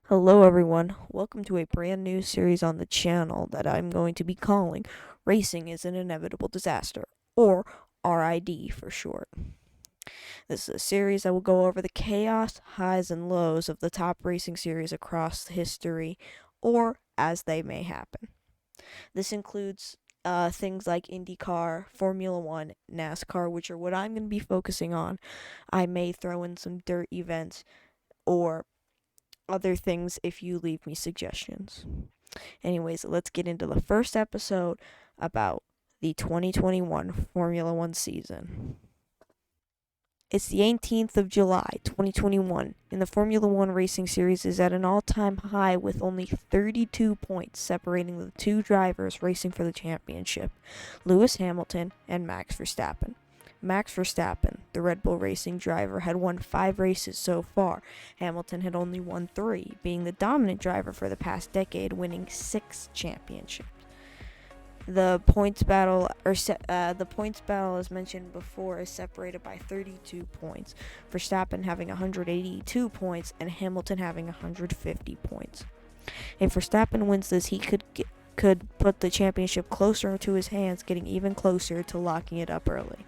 Hello, everyone. Welcome to a brand new series on the channel that I'm going to be calling Racing is an Inevitable Disaster, or RID for short. This is a series that will go over the chaos, highs, and lows of the top racing series across history, or as they may happen. This includes things like IndyCar, Formula One, NASCAR, which are what I'm going to be focusing on. I may throw in some dirt events or other things if you leave me suggestions. Anyways, let's get into the first episode about the 2021 Formula One season. It's the 18th of July, 2021, and the Formula One racing series is at an all-time high with only 32 points separating the two drivers racing for the championship, Lewis Hamilton and Max Verstappen. Max Verstappen, the Red Bull Racing driver, had won 5 races so far. Hamilton had only won 3, being the dominant driver for the past decade, winning 6 championships. The points battle, as mentioned before, is separated by 32 points. Verstappen having 182 points and Hamilton having 150 points. If Verstappen wins this, he could put the championship closer to his hands, getting even closer to locking it up early.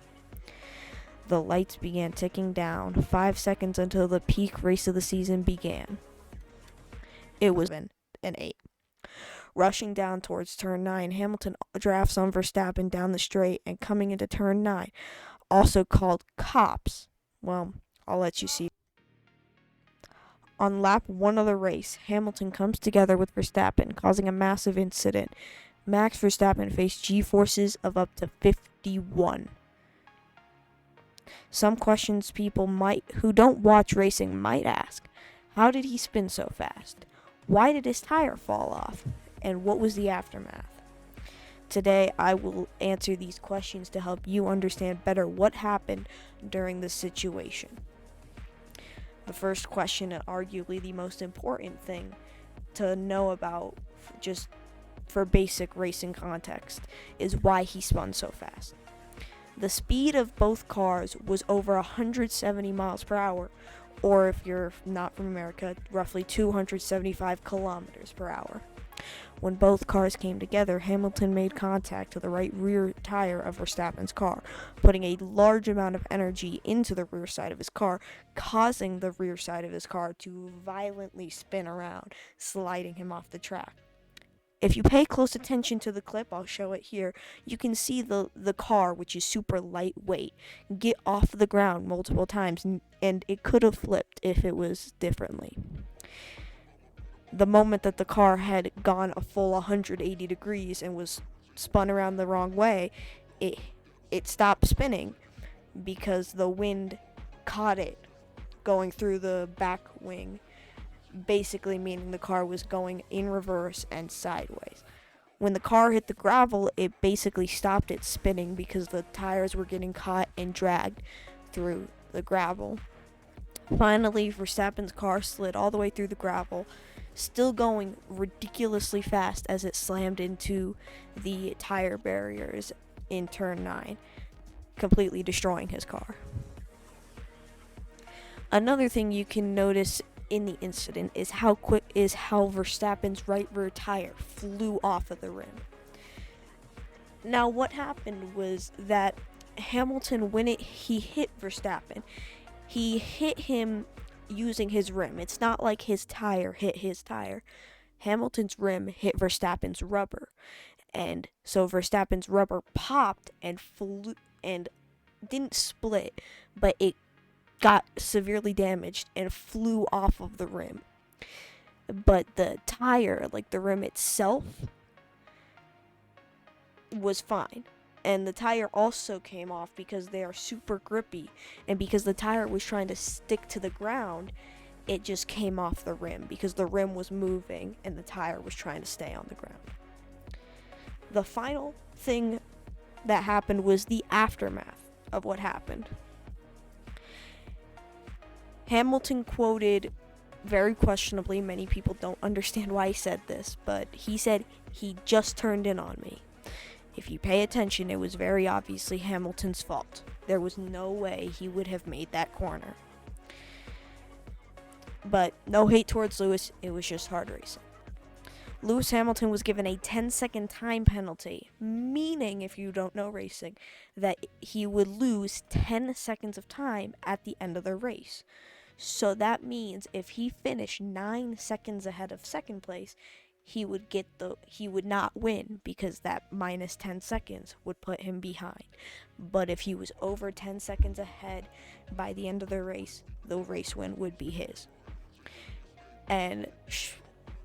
The lights began ticking down 5 seconds until the peak race of the season began. It was 7 and 8. Rushing down towards turn 9, Hamilton drafts on Verstappen down the straight and coming into turn 9, also called cops. Well, I'll let you see. On lap 1 of the race, Hamilton comes together with Verstappen, causing a massive incident. Max Verstappen faced G-forces of up to 51. Some questions people who don't watch racing might ask: how did he spin so fast? Why did his tire fall off? And what was the aftermath? Today, I will answer these questions to help you understand better what happened during this situation. The first question, and arguably the most important thing to know about just for basic racing context, is why he spun so fast. The speed of both cars was over 170 miles per hour, or if you're not from America, roughly 275 kilometers per hour. When both cars came together, Hamilton made contact to the right rear tire of Verstappen's car, putting a large amount of energy into the rear side of his car, causing the rear side of his car to violently spin around, sliding him off the track. If you pay close attention to the clip, I'll show it here, you can see the car, which is super lightweight, get off the ground multiple times, and it could have flipped if it was differently. The moment that the car had gone a full 180 degrees and was spun around the wrong way, it stopped spinning because the wind caught it going through the back wing, basically meaning the car was going in reverse and sideways. When the car hit the gravel, it basically stopped its spinning because the tires were getting caught and dragged through the gravel. Finally, Verstappen's car slid all the way through the gravel, still going ridiculously fast as it slammed into the tire barriers in turn 9, completely destroying his car. Another thing you can notice in the incident is how Verstappen's right rear tire flew off of the rim. Now, what happened was that Hamilton, when he hit Verstappen, he hit him using his rim. It's not like his tire hit his tire. Hamilton's rim hit Verstappen's rubber, and so Verstappen's rubber popped and flew and didn't split, but it got severely damaged and flew off of the rim. But the tire, like the rim itself, was fine. And the tire also came off because they are super grippy, and because the tire was trying to stick to the ground, it just came off the rim because the rim was moving and the tire was trying to stay on the ground. The final thing that happened was the aftermath of what happened. Hamilton quoted, very questionably, many people don't understand why he said this, but he said, "He just turned in on me." If you pay attention, it was very obviously Hamilton's fault. There was no way he would have made that corner. But no hate towards Lewis, it was just hard racing. Lewis Hamilton was given a 10-second time penalty, meaning, if you don't know racing, that he would lose 10 seconds of time at the end of the race. So that means if he finished 9 seconds ahead of second place, he would not win, because that minus 10 seconds would put him behind. But if he was over 10 seconds ahead by the end of the race win would be his. And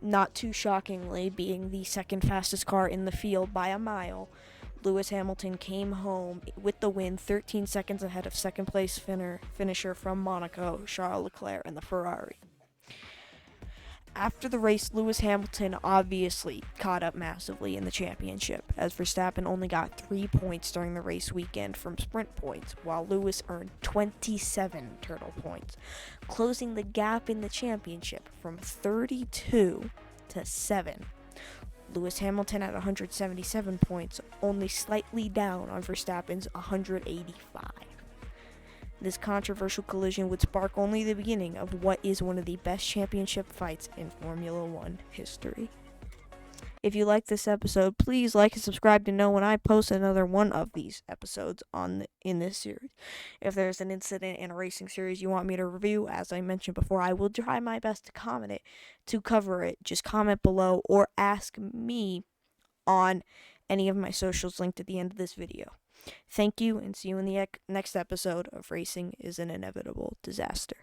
not too shockingly, being the second fastest car in the field by a mile, Lewis Hamilton came home with the win, 13 seconds ahead of second place finisher from Monaco, Charles Leclerc, and the Ferrari. After the race, Lewis Hamilton obviously caught up massively in the championship, as Verstappen only got 3 points during the race weekend from sprint points, while Lewis earned 27 turtle points, closing the gap in the championship from 32 to 7. Lewis Hamilton at 177 points, only slightly down on Verstappen's 185. This controversial collision would spark only the beginning of what is one of the best championship fights in Formula One history. If you like this episode, please like and subscribe to know when I post another one of these episodes in this series. If there's an incident in a racing series you want me to review, as I mentioned before, I will try my best to cover it. Just comment below or ask me on any of my socials linked at the end of this video. Thank you, and see you in the next episode of Racing is an Inevitable Disaster.